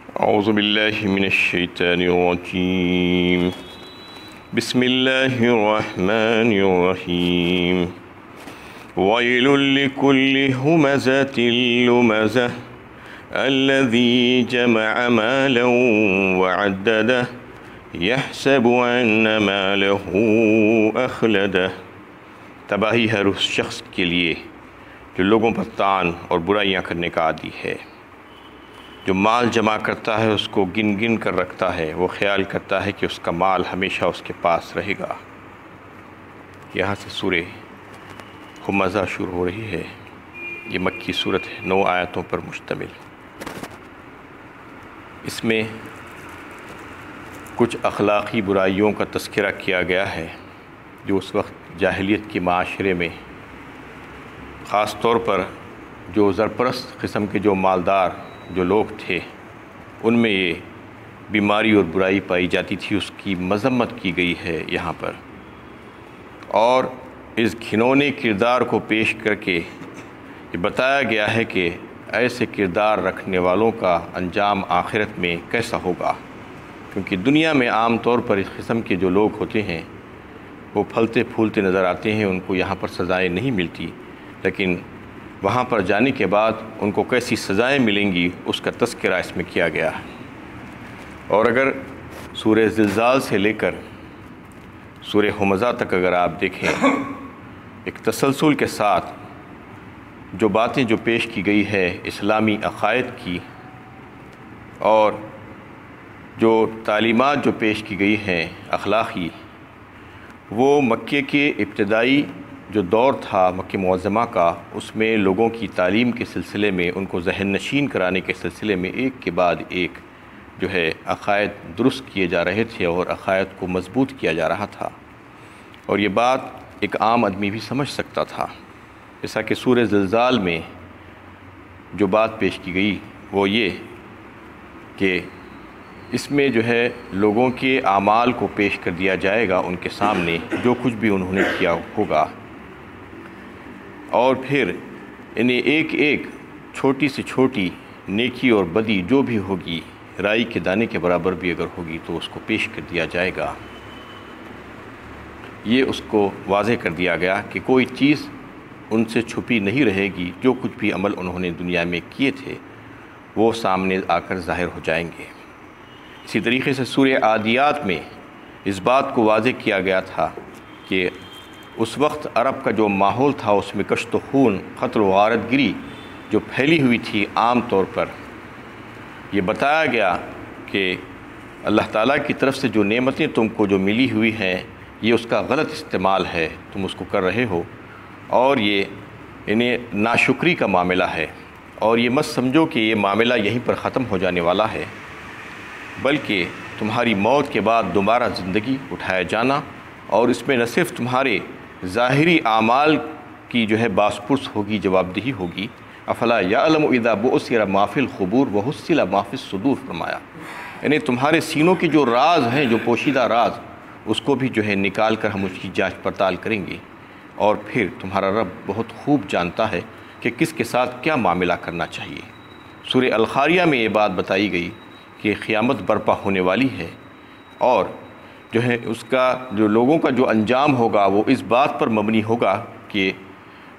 اعوذ باللہ من الشیطان الرجیم بسم اللہ الرحمن الرحیم ویل لکل ہمزۃ لمزہ الذی جمع مالا وعددہ یحسب ان مالہ اخلدہ۔ تباہی ہے اس شخص کے لیے جو لوگوں پر طعن اور برائیاں کرنے کا عادی ہے، جو مال جمع کرتا ہے اس کو گن گن کر رکھتا ہے، وہ خیال کرتا ہے کہ اس کا مال ہمیشہ اس کے پاس رہے گا۔ یہاں سے سورہ ہمزہ شروع ہو رہی ہے۔ یہ مکی سورت ہے، 9 آیتوں پر مشتمل۔ اس میں کچھ اخلاقی برائیوں کا تذکرہ کیا گیا ہے جو اس وقت جاہلیت کے معاشرے میں خاص طور پر جو زرپرست قسم کے جو مالدار جو لوگ تھے ان میں یہ بیماری اور برائی پائی جاتی تھی، اس کی مذمت کی گئی ہے یہاں پر، اور اس گھنونے کردار کو پیش کر کے یہ بتایا گیا ہے کہ ایسے کردار رکھنے والوں کا انجام آخرت میں کیسا ہوگا، کیونکہ دنیا میں عام طور پر اس قسم کے جو لوگ ہوتے ہیں وہ پھلتے پھولتے نظر آتے ہیں، ان کو یہاں پر سزائیں نہیں ملتی، لیکن وہاں پر جانے کے بعد ان کو کیسی سزائیں ملیں گی اس کا تذکرہ اس میں کیا گیا ہے۔ اور اگر سورہ زلزال سے لے کر سورہ ہمزہ تک اگر آپ دیکھیں، ایک تسلسل کے ساتھ جو باتیں جو پیش کی گئی ہے اسلامی عقائد کی، اور جو تعلیمات جو پیش کی گئی ہیں اخلاقی، وہ مکے کے ابتدائی جو دور تھا مکہ معظمہ کا، اس میں لوگوں کی تعلیم کے سلسلے میں، ان کو ذہن نشین کرانے کے سلسلے میں ایک کے بعد ایک جو ہے عقائد درست کیے جا رہے تھے اور عقائد کو مضبوط کیا جا رہا تھا، اور یہ بات ایک عام آدمی بھی سمجھ سکتا تھا۔ جیسا کہ سورہ زلزال میں جو بات پیش کی گئی وہ یہ کہ اس میں جو ہے لوگوں کے اعمال کو پیش کر دیا جائے گا ان کے سامنے، جو کچھ بھی انہوں نے کیا ہوگا، اور پھر انہیں ایک ایک چھوٹی سے چھوٹی نیکی اور بدی جو بھی ہوگی، رائی کے دانے کے برابر بھی اگر ہوگی تو اس کو پیش کر دیا جائے گا۔ یہ اس کو واضح کر دیا گیا کہ کوئی چیز ان سے چھپی نہیں رہے گی، جو کچھ بھی عمل انہوں نے دنیا میں کیے تھے وہ سامنے آ کر ظاہر ہو جائیں گے۔ اسی طریقے سے سورہ عادیات میں اس بات کو واضح کیا گیا تھا کہ اس وقت عرب کا جو ماحول تھا اس میں کشت و خون، قتل و غارت گری جو پھیلی ہوئی تھی عام طور پر، یہ بتایا گیا کہ اللہ تعالیٰ کی طرف سے جو نعمتیں تم کو جو ملی ہوئی ہیں یہ اس کا غلط استعمال ہے، تم اس کو کر رہے ہو، اور یہ انہیں ناشکری کا معاملہ ہے، اور یہ مت سمجھو کہ یہ معاملہ یہیں پر ختم ہو جانے والا ہے، بلکہ تمہاری موت کے بعد دوبارہ زندگی اٹھایا جانا، اور اس میں نہ صرف تمہارے ظاہری اعمال کی جو ہے باس پرس ہوگی، جواب دہی ہوگی۔ افلا یعلم اذا بعثر ما فی القبور وحصل ما فی الصدور فرمایا، یعنی تمہارے سینوں کے جو راز ہیں، جو پوشیدہ راز، اس کو بھی جو ہے نکال کر ہم اس کی جانچ پڑتال کریں گے، اور پھر تمہارا رب بہت خوب جانتا ہے کہ کس کے ساتھ کیا معاملہ کرنا چاہیے۔ سورہ القاریہ میں یہ بات بتائی گئی کہ قیامت برپا ہونے والی ہے، اور جو ہے اس کا جو لوگوں کا جو انجام ہوگا وہ اس بات پر مبنی ہوگا کہ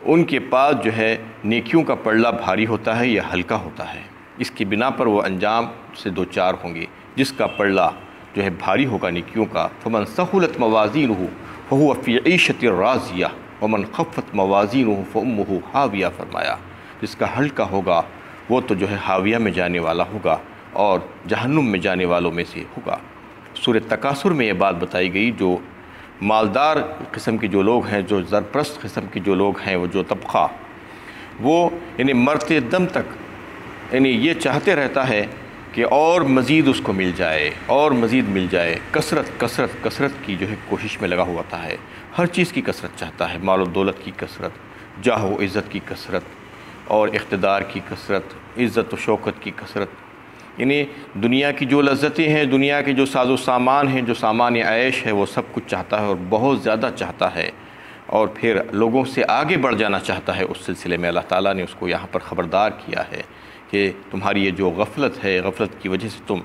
ان کے پاس جو ہے نیکیوں کا پلڑا بھاری ہوتا ہے یا ہلکا ہوتا ہے، اس کی بنا پر وہ انجام سے دوچار ہوں گے۔ جس کا پلڑا جو ہے بھاری ہوگا نیکیوں کا، فمن ثقلت موازینہ فہو فی عیشۃ راضیہ ومن خفت موازینہ فامہ ہاویہ فرمایا، جس کا ہلکا ہوگا وہ تو جو ہے ہاویہ میں جانے والا ہوگا اور جہنم میں جانے والوں میں سے ہوگا۔ سورہ تکاثر میں یہ بات بتائی گئی، جو مالدار قسم کے جو لوگ ہیں، جو زرپرست قسم کے جو لوگ ہیں، وہ جو طبقہ، وہ انہیں مرتے دم تک یعنی یہ چاہتے رہتا ہے کہ اور مزید اس کو مل جائے، اور مزید مل جائے، کثرت کی جو ہے کوشش میں لگا ہوا ہوتا ہے، ہر چیز کی کثرت چاہتا ہے، مال و دولت کی کثرت، جاہ و عزت کی کثرت، اور اقتدار کی کثرت، عزت و شوکت کی کثرت، یعنی دنیا کی جو لذتیں ہیں، دنیا کے جو ساز و سامان ہیں، جو سامان عیش ہے، وہ سب کچھ چاہتا ہے اور بہت زیادہ چاہتا ہے، اور پھر لوگوں سے آگے بڑھ جانا چاہتا ہے۔ اس سلسلے میں اللہ تعالیٰ نے اس کو یہاں پر خبردار کیا ہے کہ تمہاری یہ جو غفلت ہے، غفلت کی وجہ سے تم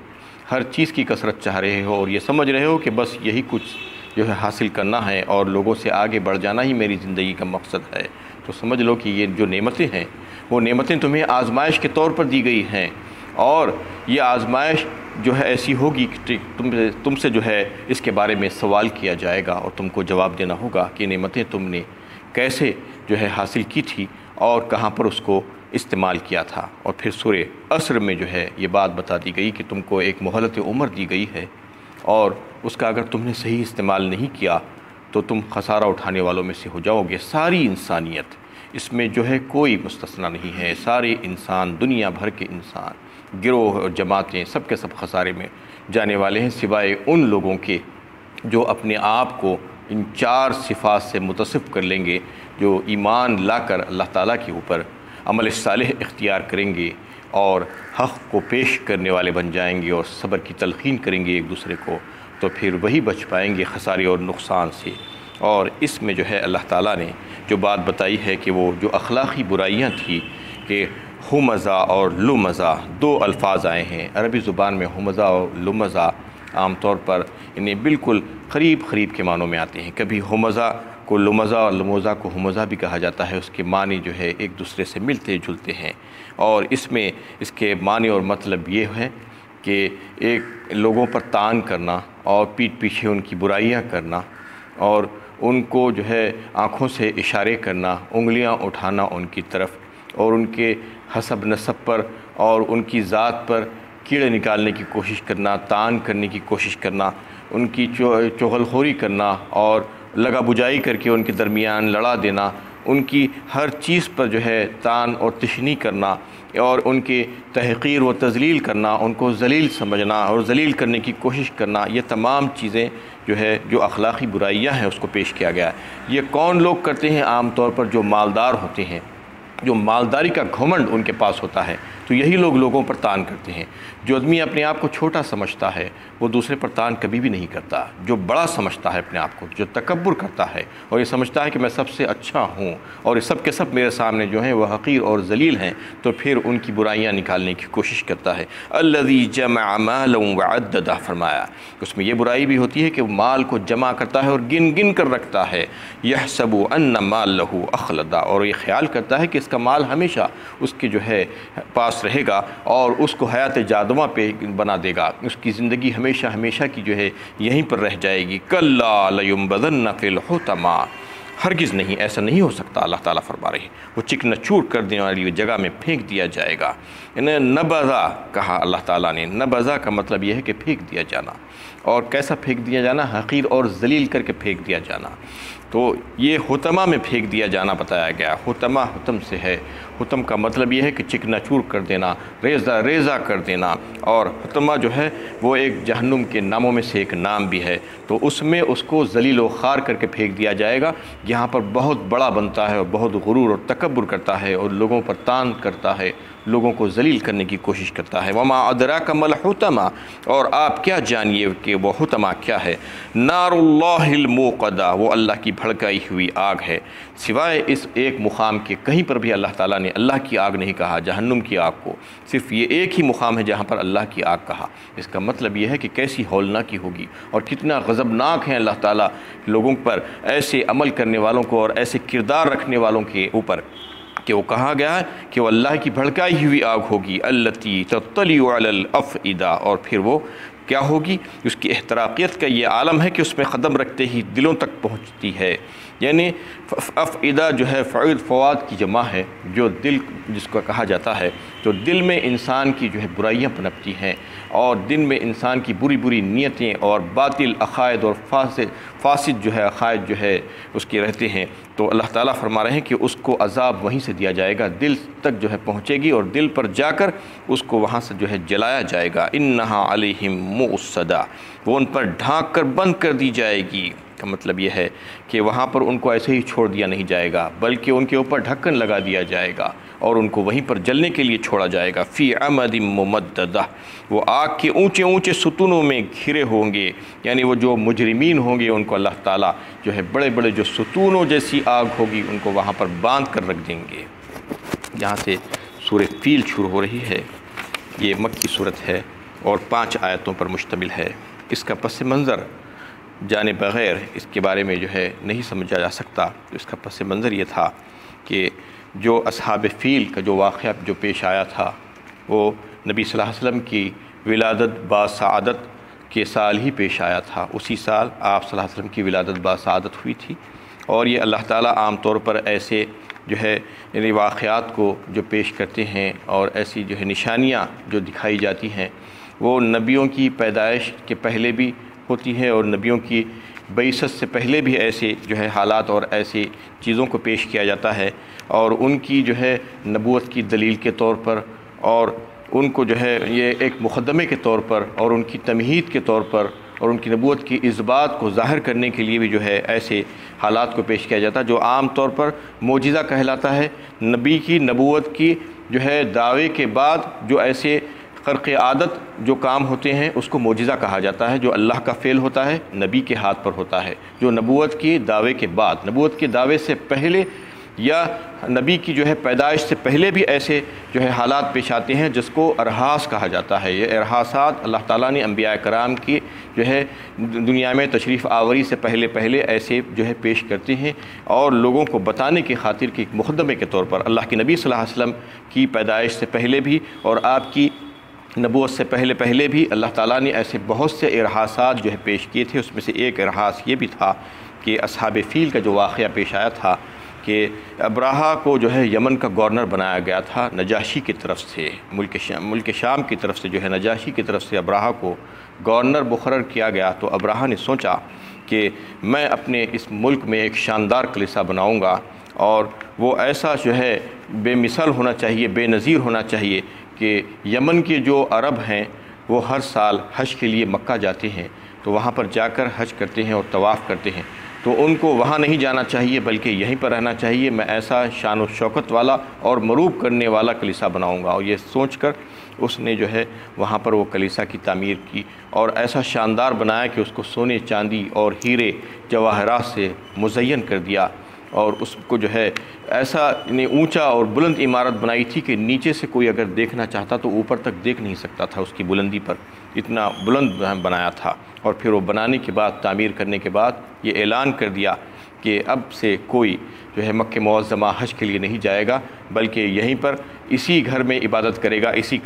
ہر چیز کی کثرت چاہ رہے ہو اور یہ سمجھ رہے ہو کہ بس یہی کچھ جو ہے حاصل کرنا ہے اور لوگوں سے آگے بڑھ جانا ہی میری زندگی کا مقصد ہے، تو سمجھ لو کہ یہ جو نعمتیں ہیں وہ نعمتیں تمہیں آزمائش کے طور پر دی گئی ہیں، اور یہ آزمائش جو ہے ایسی ہوگی کہ تم سے جو ہے اس کے بارے میں سوال کیا جائے گا اور تم کو جواب دینا ہوگا کہ نعمتیں تم نے کیسے جو ہے حاصل کی تھی اور کہاں پر اس کو استعمال کیا تھا۔ اور پھر سورہ عصر میں جو ہے یہ بات بتا دی گئی کہ تم کو ایک مہلت عمر دی گئی ہے، اور اس کا اگر تم نے صحیح استعمال نہیں کیا تو تم خسارہ اٹھانے والوں میں سے ہو جاؤ گے۔ ساری انسانیت، اس میں جو ہے کوئی مستثنیٰ نہیں ہے، سارے انسان، دنیا بھر کے انسان، گروہ اور جماعتیں، سب کے سب خسارے میں جانے والے ہیں، سوائے ان لوگوں کے جو اپنے آپ کو ان 4 صفات سے متصف کر لیں گے، جو ایمان لا کر اللہ تعالیٰ کے اوپر عمل صالح اختیار کریں گے اور حق کو پیش کرنے والے بن جائیں گے اور صبر کی تلقین کریں گے ایک دوسرے کو، تو پھر وہی بچ پائیں گے خسارے اور نقصان سے۔ اور اس میں جو ہے اللہ تعالیٰ نے جو بات بتائی ہے کہ وہ جو اخلاقی برائیاں تھیں کہ ہمزہ اور لمزہ 2 الفاظ آئے ہیں عربی زبان میں، ہمزہ اور لمزہ عام طور پر انہیں بالکل قریب کے معنوں میں آتے ہیں۔ کبھی ہمزہ کو لمزہ اور لموزہ کو ہمزہ بھی کہا جاتا ہے، اس کے معنی جو ہے ایک دوسرے سے ملتے جلتے ہیں، اور اس میں اس کے معنی اور مطلب یہ ہے کہ ایک لوگوں پر طعن کرنا اور پیٹھ پیچھے ان کی برائیاں کرنا اور ان کو جو ہے آنکھوں سے اشارے کرنا، انگلیاں اٹھانا ان کی طرف، اور ان کے حسب نسب پر اور ان کی ذات پر کیڑے نکالنے کی کوشش کرنا، طعن کرنے کی کوشش کرنا، ان کی چغل خوری کرنا اور لگا بجائی کر کے ان کے درمیان لڑا دینا، ان کی ہر چیز پر جو ہے طعن اور تشنیع کرنا اور ان کی تحقیر و تذلیل کرنا، ان کو ذلیل سمجھنا اور ذلیل کرنے کی کوشش کرنا، یہ تمام چیزیں جو ہے جو اخلاقی برائیاں ہیں اس کو پیش کیا گیا ہے۔ یہ کون لوگ کرتے ہیں؟ عام طور پر جو مالدار ہوتے ہیں، جو مالداری کا گھمنڈ ان کے پاس ہوتا ہے، تو یہی لوگ لوگوں پر طعن کرتے ہیں۔ جو آدمی اپنے آپ کو چھوٹا سمجھتا ہے وہ دوسرے پر طعن کبھی بھی نہیں کرتا۔ جو بڑا سمجھتا ہے اپنے آپ کو، جو تکبر کرتا ہے اور یہ سمجھتا ہے کہ میں سب سے اچھا ہوں اور یہ سب کے سب میرے سامنے جو ہیں وہ حقیر اور ذلیل ہیں، تو پھر ان کی برائیاں نکالنے کی کوشش کرتا ہے۔ الذی جمع مالا وعددہ، فرمایا اس میں یہ برائی بھی ہوتی ہے کہ وہ مال کو جمع کرتا ہے اور گن گن کر رکھتا ہے۔ یحسب ان مالہ اخلدہ، اور یہ خیال کرتا ہے کہ اس کا مال ہمیشہ اس کے جو ہے پاس رہے گا اور اس کو حیات جادواں پہ بنا دے گا، اس کی زندگی ہمیشہ کی جو ہے یہیں پر رہ جائے گی۔ کلا لینبذن فی الحطمہ، ہرگز نہیں، ایسا نہیں ہو سکتا، اللہ تعالیٰ فرما رہے ہیں، وہ چکنا چور کر دینے والی جگہ میں پھینک دیا جائے گا۔ انہیں نبذا کہا اللہ تعالیٰ نے، نبذا کا مطلب یہ ہے کہ پھینک دیا جانا، اور کیسا پھینک دیا جانا؟ حقیر اور ذلیل کر کے پھینک دیا جانا۔ تو یہ حطمہ میں پھینک دیا جانا بتایا گیا۔ حطمہ حطم سے ہے، حطم کا مطلب یہ ہے کہ چکنا چور کر دینا، ریزہ کر دینا، اور حطمہ جو ہے وہ ایک جہنم کے ناموں میں سے ایک نام بھی ہے، تو اس میں اس کو ذلیل و خوار کر کے پھینک دیا جائے گا۔ یہاں پر بہت بڑا بنتا ہے اور بہت غرور اور تکبر کرتا ہے اور لوگوں پر طعن کرتا ہے، لوگوں کو ذلیل کرنے کی کوشش کرتا ہے۔ وما ادراک ما الحطمہ، اور آپ کیا جانیے کہ وہ حطمہ کیا ہے؟ نار اللہ الموقدہ، وہ اللہ کی بھڑکائی ہوئی آگ ہے۔ سوائے اس ایک مقام کے کہیں پر بھی اللہ تعالیٰ نے اللہ کی آگ نہیں کہا، جہنم کی آگ کو، صرف یہ ایک ہی مقام ہے جہاں پر اللہ کی آگ کہا۔ اس کا مطلب یہ ہے کہ کیسی ہولناکی ہوگی اور کتنا غضبناک ہے اللہ تعالیٰ لوگوں پر، ایسے عمل کرنے والوں کو اور ایسے کردار رکھنے والوں کے اوپر، کہ وہ کہا گیا ہے کہ وہ اللہ کی بھڑکائی ہوئی آگ ہوگی، التی تطلع علی الافئدہ، اور پھر وہ کیا ہوگی؟ اس کی احتراقیت کا یہ عالم ہے کہ اس میں قدم رکھتے ہی دلوں تک پہنچتی ہے۔ یعنی افئدہ جو ہے فعل فواد کی جمع ہے، جو دل جس کو کہا جاتا ہے، تو دل میں انسان کی جو ہے برائیاں پنپتی ہیں، اور دل میں انسان کی بری نیتیں اور باطل عقائد اور فاسد جو ہے عقائد جو ہے اس کے رہتے ہیں، تو اللہ تعالیٰ فرما رہے ہیں کہ اس کو عذاب وہیں سے دیا جائے گا، دل تک جو ہے پہنچے گی اور دل پر جا کر اس کو وہاں سے جو ہے جلایا جائے گا۔ انہا علیہم مؤصدہ، وہ ان پر ڈھانک کر بند کر دی جائے گی۔ کا مطلب یہ ہے کہ وہاں پر ان کو ایسے ہی چھوڑ دیا نہیں جائے گا، بلکہ ان کے اوپر ڈھکن لگا دیا جائے گا اور ان کو وہیں پر جلنے کے لیے چھوڑا جائے گا۔ فی عمد ممددہ، وہ آگ کے اونچے ستونوں میں گھرے ہوں گے، یعنی وہ جو مجرمین ہوں گے ان کو اللہ تعالیٰ جو ہے بڑے جو ستونوں جیسی آگ ہوگی ان کو وہاں پر باندھ کر رکھ دیں گے۔ یہاں سے سورہ فیل شروع ہو رہی ہے۔ یہ مکی صورت ہے اور 5 آیتوں پر مشتمل ہے۔ اس کا پس منظر جانے بغیر اس کے بارے میں جو ہے نہیں سمجھا جا سکتا۔ تو اس کا پس منظر یہ تھا کہ جو اصحاب فیل کا جو واقعہ جو پیش آیا تھا وہ نبی صلی اللہ علیہ وسلم کی ولادت باسعادت کے سال ہی پیش آیا تھا۔ اسی سال آپ صلی اللہ علیہ وسلم کی ولادت باسعادت ہوئی تھی، اور یہ اللہ تعالیٰ عام طور پر ایسے جو ہے یعنی واقعات کو جو پیش کرتے ہیں اور ایسی جو ہے نشانیاں جو دکھائی جاتی ہیں وہ نبیوں کی پیدائش کے پہلے بھی ہوتی ہیں، اور نبیوں کی بعثت سے پہلے بھی ایسے جو ہے حالات اور ایسی چیزوں کو پیش کیا جاتا ہے، اور ان کی جو ہے نبوت کی دلیل کے طور پر، اور ان کو جو ہے یہ ایک مقدمے کے طور پر، اور ان کی تمہید کے طور پر، اور ان کی نبوت کی اثبات کو ظاہر کرنے کے لیے بھی جو ہے ایسے حالات کو پیش کیا جاتا ہے جو عام طور پر معجزہ کہلاتا ہے۔ نبی کی نبوت کی جو ہے دعوے کے بعد جو ایسے خرق عادت جو کام ہوتے ہیں اس کو معجزہ کہا جاتا ہے، جو اللہ کا فعل ہوتا ہے نبی کے ہاتھ پر ہوتا ہے، جو نبوت کی دعوے کے بعد، نبوت کے دعوے سے پہلے یا نبی کی جو ہے پیدائش سے پہلے بھی ایسے جو ہے حالات پیش آتے ہیں جس کو ارحاس کہا جاتا ہے۔ یہ ارحاسات اللہ تعالیٰ نے انبیاء کرام کی جو ہے دنیا میں تشریف آوری سے پہلے ایسے جو ہے پیش کرتے ہیں، اور لوگوں کو بتانے کی خاطر کہ ایک مقدمے کے طور پر اللہ کے نبی صلی اللہ علیہ وسلم کی پیدائش سے پہلے بھی اور آپ کی نبوت سے پہلے بھی اللہ تعالیٰ نے ایسے بہت سے ارحاسات جو ہے پیش کیے تھے۔ اس میں سے ایک ارحاس یہ بھی تھا کہ اصحاب فیل کا جو واقعہ پیش آیا تھا کہ ابراہا کو جو ہے یمن کا گورنر بنایا گیا تھا نجاشی کی طرف سے، ملک شام کی طرف سے جو ہے نجاشی کی طرف سے ابراہا کو گورنر مقرر کیا گیا۔ تو ابراہا نے سوچا کہ میں اپنے اس ملک میں ایک شاندار کلیسا بناؤں گا، اور وہ ایسا جو ہے بے مثال ہونا چاہیے، بے نظیر ہونا چاہیے کہ یمن کے جو عرب ہیں وہ ہر سال حج کے لیے مکہ جاتے ہیں، تو وہاں پر جا کر حج کرتے ہیں اور طواف کرتے ہیں، تو ان کو وہاں نہیں جانا چاہیے بلکہ یہیں پر رہنا چاہیے۔ میں ایسا شان و شوکت والا اور مروب کرنے والا کلیسا بناؤں گا، اور یہ سوچ کر اس نے جو ہے وہاں پر وہ کلیسا کی تعمیر کی، اور ایسا شاندار بنایا کہ اس کو سونے چاندی اور ہیرے جواہرات سے مزین کر دیا، اور اس کو جو ہے ایسا اونچا اور بلند عمارت بنائی تھی کہ نیچے سے کوئی اگر دیکھنا چاہتا تو اوپر تک دیکھ نہیں سکتا تھا، اس کی بلندی پر اتنا بلند بنایا تھا۔ اور پھر وہ بنانے کے بعد، تعمیر کرنے کے بعد یہ اعلان کر دیا کہ اب سے کوئی جو ہے مکہ معظمہ حج کے لیے نہیں جائے گا بلکہ یہیں پر اسی گھر میں عبادت کرے گا، اسی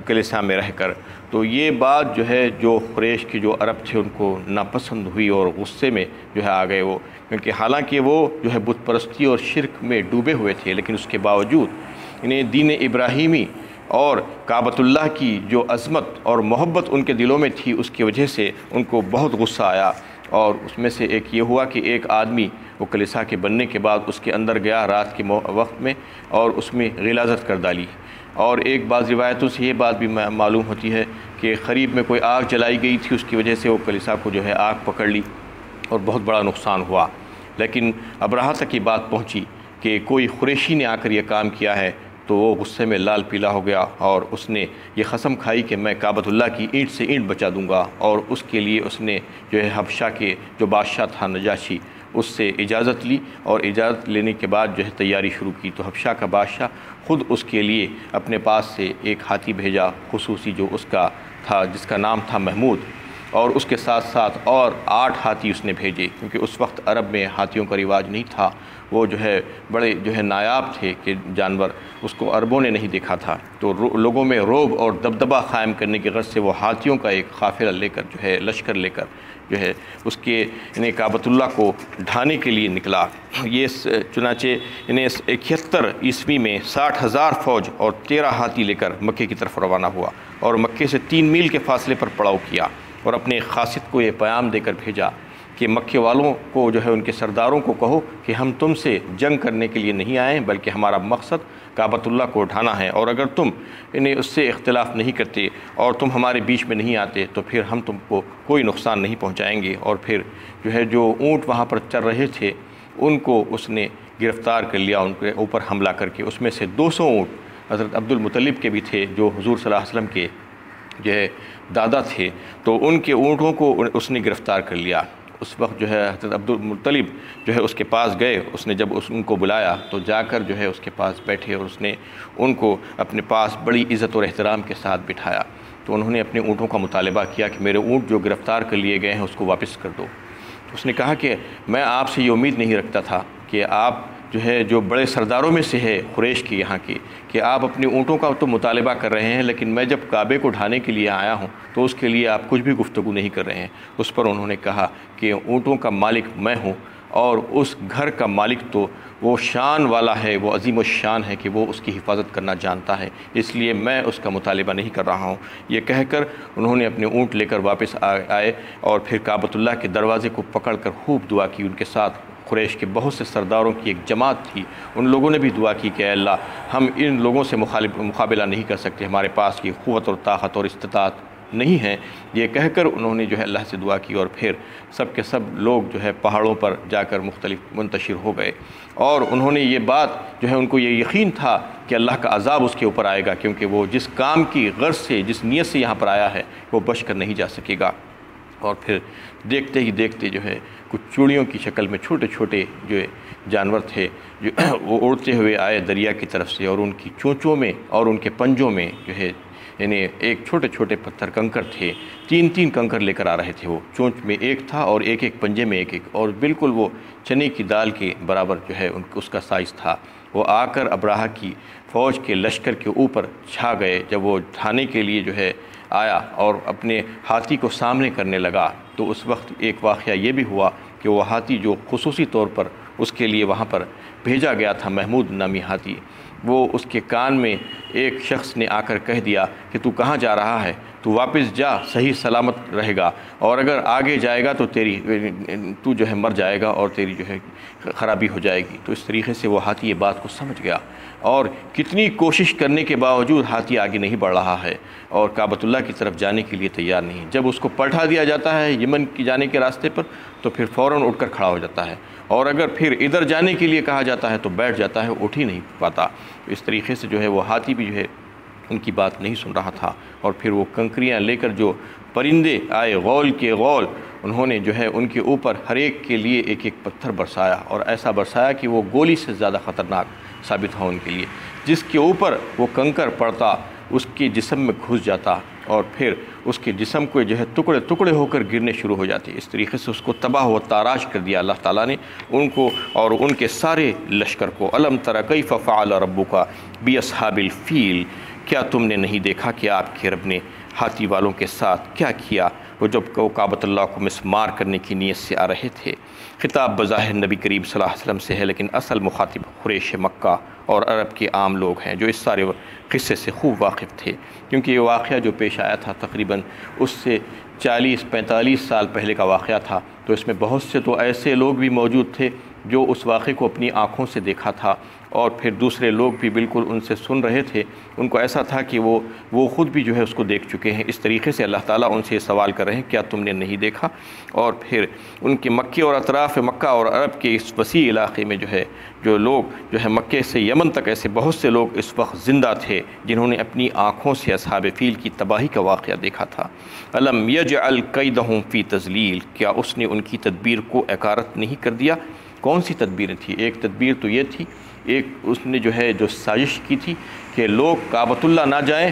کلیسا میں رہ کر۔ تو یہ بات جو ہے جو قریش کے جو عرب تھے ان کو ناپسند ہوئی، اور غصے میں جو ہے آ گئے وہ، کیونکہ حالانکہ وہ جو ہے بت پرستی اور شرک میں ڈوبے ہوئے تھے، لیکن اس کے باوجود انہیں دین ابراہیمی اور کعبۃ اللہ کی جو عظمت اور محبت ان کے دلوں میں تھی، اس کی وجہ سے ان کو بہت غصہ آیا، اور اس میں سے ایک یہ ہوا کہ ایک آدمی وہ کلیسا کے بننے کے بعد اس کے اندر گیا رات کے وقت میں اور اس میں غلاظت کر ڈالی، اور ایک بعض روایتوں سے یہ بات بھی معلوم ہوتی ہے کہ قریب میں کوئی آگ جلائی گئی تھی، اس کی وجہ سے وہ کلیسا کو جو ہے آگ پکڑ لی اور بہت بڑا نقصان ہوا۔ لیکن ابراہا تک یہ بات پہنچی کہ کوئی قریشی نے آ کر یہ کام کیا ہے، تو وہ غصے میں لال پیلا ہو گیا، اور اس نے یہ قسم کھائی کہ میں کعبۃ اللہ کی اینٹ سے اینٹ بچا دوں گا، اور اس کے لیے اس نے جو ہے حبشہ کے جو بادشاہ تھا نجاشی اس سے اجازت لی، اور اجازت لینے کے بعد جو ہے تیاری شروع کی۔ تو حبشہ کا بادشاہ خود اس کے لیے اپنے پاس سے ایک ہاتھی بھیجا خصوصی جو اس کا تھا، جس کا نام تھا محمود، اور اس کے ساتھ ساتھ اور 8 ہاتھی اس نے بھیجے، کیونکہ اس وقت عرب میں ہاتھیوں کا رواج نہیں تھا، وہ جو ہے بڑے جو ہے نایاب تھے کہ جانور، اس کو عربوں نے نہیں دیکھا تھا، تو لوگوں میں رعب اور دبدبہ قائم کرنے کی غرض سے وہ ہاتھیوں کا ایک قافلہ لے کر جو ہے لشکر لے کر جو ہے اس کے انہیں کعبۃ اللہ کو ڈھانے کے لیے نکلا۔ یہ چنانچہ انہیں 71 عیسوی میں 60,000 فوج اور 13 ہاتھی لے کر مکے کی طرف روانہ ہوا، اور مکے سے 3 میل کے فاصلے پر پڑاؤ کیا، اور اپنے قاصد کو یہ پیام دے کر بھیجا کہ مکے والوں کو جو ہے ان کے سرداروں کو کہو کہ ہم تم سے جنگ کرنے کے لیے نہیں آئے بلکہ ہمارا مقصد کعبۃ اللہ کو اٹھانا ہے، اور اگر تم انہیں اس سے اختلاف نہیں کرتے اور تم ہمارے بیچ میں نہیں آتے تو پھر ہم تم کو کوئی نقصان نہیں پہنچائیں گے۔ اور پھر جو ہے جو اونٹ وہاں پر چل رہے تھے ان کو اس نے گرفتار کر لیا، ان کے اوپر حملہ کر کے۔ اس میں سے 200 اونٹ حضرت عبد المطلب کے بھی تھے جو حضور صلی اللہ علیہ وسلم کے جو ہے دادا تھے، تو ان کے اونٹوں کو اس نے گرفتار کر لیا۔ اس وقت جو ہے حضرت عبدالمطلب جو ہے اس کے پاس گئے. اس نے جب ان کو بلایا تو جا کر جو ہے اس کے پاس بیٹھے اور اس نے ان کو اپنے پاس بڑی عزت اور احترام کے ساتھ بٹھایا. تو انہوں نے اپنے اونٹوں کا مطالبہ کیا کہ میرے اونٹ جو گرفتار کر لیے گئے ہیں اس کو واپس کر دو. اس نے کہا کہ میں آپ سے یہ امید نہیں رکھتا تھا کہ آپ جو ہے جو بڑے سرداروں میں سے ہے قریش کے یہاں کے کہ آپ اپنے اونٹوں کا تو مطالبہ کر رہے ہیں، لیکن میں جب کعبے کو ڈھانے کے لیے آیا ہوں تو اس کے لیے آپ کچھ بھی گفتگو نہیں کر رہے ہیں. اس پر انہوں نے کہا کہ اونٹوں کا مالک میں ہوں اور اس گھر کا مالک تو وہ شان والا ہے، وہ عظیم الشان ہے کہ وہ اس کی حفاظت کرنا جانتا ہے، اس لیے میں اس کا مطالبہ نہیں کر رہا ہوں. یہ کہہ کر انہوں نے اپنے اونٹ لے کر واپس آئے اور پھر کعبۃ اللہ کے دروازے کو پکڑ کر خوب دعا کی. ان کے ساتھ قریش کے بہت سے سرداروں کی ایک جماعت تھی، ان لوگوں نے بھی دعا کی کہ اے اللہ ہم ان لوگوں سے مقابلہ نہیں کر سکتے، ہمارے پاس کی قوت اور طاقت اور استطاعت نہیں ہے. یہ کہہ کر انہوں نے جو ہے اللہ سے دعا کی اور پھر سب کے سب لوگ جو ہے پہاڑوں پر جا کر مختلف منتشر ہو گئے. اور انہوں نے یہ بات جو ہے ان کو یہ یقین تھا کہ اللہ کا عذاب اس کے اوپر آئے گا، کیونکہ وہ جس کام کی غرض سے جس نیت سے یہاں پر آیا ہے وہ بچ کر نہیں جا سکے گا. اور پھر دیکھتے ہی دیکھتے جو ہے کچھ چوڑیوں کی شکل میں چھوٹے چھوٹے جو جانور تھے جو وہ اڑتے ہوئے آئے دریا کی طرف سے، اور ان کی چونچوں میں اور ان کے پنجوں میں جو ہے یعنی ایک چھوٹے چھوٹے پتھر کنکر تھے. 3 کنکر لے کر آ رہے تھے. وہ چونچ میں ایک تھا اور ایک پنجے میں ایک، اور بالکل وہ چنے کی دال کے برابر جو ہے اس کا سائز تھا. وہ آ کر ابراہہ کی فوج کے لشکر کے اوپر چھا گئے. جب وہ ڈھانے کے لیے جو ہے آیا اور اپنے ہاتھی کو سامنے کرنے لگا تو اس وقت ایک واقعہ یہ بھی ہوا کہ وہ ہاتھی جو خصوصی طور پر اس کے لیے وہاں پر بھیجا گیا تھا، محمود نامی ہاتھی، وہ اس کے کان میں ایک شخص نے آ کر کہہ دیا کہ تو کہاں جا رہا ہے، تو واپس جا، صحیح سلامت رہے گا، اور اگر آگے جائے گا تو تو جو ہے مر جائے گا اور تیری جو ہے خرابی ہو جائے گی. تو اس طریقے سے وہ ہاتھی یہ بات کو سمجھ گیا اور کتنی کوشش کرنے کے باوجود ہاتھی آگے نہیں بڑھ رہا ہے اور کعبۃ اللہ کی طرف جانے کے لیے تیار نہیں. جب اس کو پلٹا دیا جاتا ہے یمن کی جانے کے راستے پر تو پھر فوراً اٹھ کر کھڑا ہو جاتا ہے، اور اگر پھر ادھر جانے کے لیے کہا جاتا ہے تو بیٹھ جاتا ہے، اٹھ ہی نہیں پاتا. اس طریقے سے جو ہے وہ ہاتھی بھی جو ہے ان کی بات نہیں سن رہا تھا. اور پھر وہ کنکریاں لے کر جو پرندے آئے غول کے غول، انہوں نے جو ہے ان کے اوپر ہر ایک کے لیے ایک پتھر برسایا، اور ایسا برسایا کہ وہ گولی سے زیادہ خطرناک ثابت ہو ان کے لیے. جس کے اوپر وہ کنکر پڑتا اس کے جسم میں گھس جاتا اور پھر اس کے جسم کو جو ہے ٹکڑے ٹکڑے ہو کر گرنے شروع ہو جاتے. اس طریقے سے اس کو تباہ و تاراش کر دیا اللہ تعالیٰ نے ان کو اور ان کے سارے لشکر کو. الم تر کیف فعل ربک باصحاب الفیل، کیا تم نے نہیں دیکھا کہ آپ کے رب نے ہاتھی والوں کے ساتھ کیا کیا، وہ جب وہ کعبۃ اللہ کو مسمار کرنے کی نیت سے آ رہے تھے. خطاب بظاہر نبی کریم صلی اللہ علیہ وسلم سے ہے، لیکن اصل مخاطب قریش مکہ اور عرب کے عام لوگ ہیں جو اس سارے قصے سے خوب واقف تھے، کیونکہ یہ واقعہ جو پیش آیا تھا تقریباً اس سے 40-45 سال پہلے کا واقعہ تھا. تو اس میں بہت سے تو ایسے لوگ بھی موجود تھے جو اس واقعے کو اپنی آنکھوں سے دیکھا تھا، اور پھر دوسرے لوگ بھی بالکل ان سے سن رہے تھے. ان کو ایسا تھا کہ وہ خود بھی جو ہے اس کو دیکھ چکے ہیں. اس طریقے سے اللہ تعالیٰ ان سے یہ سوال کر رہے ہیں کیا تم نے نہیں دیکھا. اور پھر ان کے مکے اور اطراف مکہ اور عرب کے اس وسیع علاقے میں جو ہے جو لوگ جو ہے مکے سے یمن تک ایسے بہت سے لوگ اس وقت زندہ تھے جنہوں نے اپنی آنکھوں سے اصحاب فیل کی تباہی کا واقعہ دیکھا تھا. الم یجعل کیدہم فی تضلیل، کیا اس نے ان کی تدبیر کو اکارت نہیں کر دیا. کون سی تدبیریں تھیں؟ ایک تدبیر تو یہ تھی، ایک اس نے جو ہے جو سازش کی تھی کہ لوگ کعبۃ اللہ نہ جائیں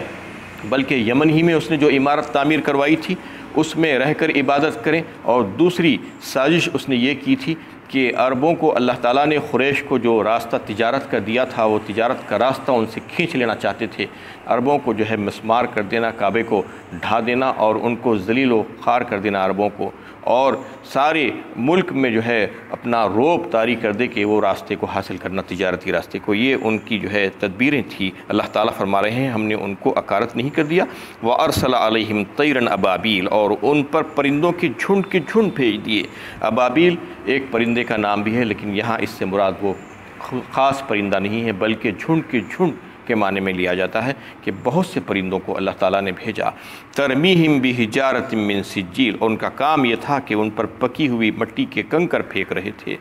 بلکہ یمن ہی میں اس نے جو عمارت تعمیر کروائی تھی اس میں رہ کر عبادت کریں. اور دوسری سازش اس نے یہ کی تھی کہ عربوں کو اللہ تعالیٰ نے قریش کو جو راستہ تجارت کا دیا تھا وہ تجارت کا راستہ ان سے کھینچ لینا چاہتے تھے. عربوں کو جو ہے مسمار کر دینا، کعبے کو ڈھا دینا اور ان کو ذلیل و خوار کر دینا عربوں کو، اور سارے ملک میں جو ہے اپنا روب طاری کر دے کہ وہ راستے کو حاصل کرنا، تجارتی راستے کو. یہ ان کی جو ہے تدبیریں تھیں. اللہ تعالیٰ فرما رہے ہیں ہم نے ان کو اکارت نہیں کر دیا. وَأَرْسَلَ عَلَيْهِمْ طَيْرًا أَبَابِيلَ، اور ان پر پرندوں کے جھنڈ بھیج دیے. ابابیل ایک پرندے کا نام بھی ہے، لیکن یہاں اس سے مراد وہ خاص پرندہ نہیں ہے بلکہ جھنڈ کے جھنڈ کے معنی میں لیا جاتا ہے کہ بہت سے پرندوں کو اللہ تعالیٰ نے بھیجا، ترمیہم بحجارۃ من سجیل، اور ان کا کام یہ تھا کہ ان پر پکی ہوئی مٹی کے کنکر پھینک رہے تھے،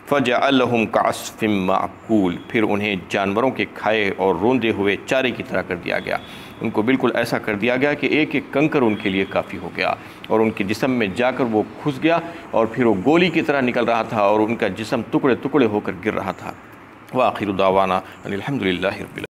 فجعلہم کعصف معقول، پھر انہیں جانوروں کے کھائے اور روندے ہوئے چارے کی طرح کر دیا گیا، ان کو بالکل ایسا کر دیا گیا کہ ایک ایک کنکر ان کے لیے کافی ہو گیا، اور ان کے جسم میں جا کر وہ گھس گیا اور پھر وہ گولی کی طرح نکل رہا تھا اور ان کا جسم ٹکڑے ٹکڑے ہو کر گر رہا تھا۔ وآخر دعوانا ان الحمد للہ رب العالمین۔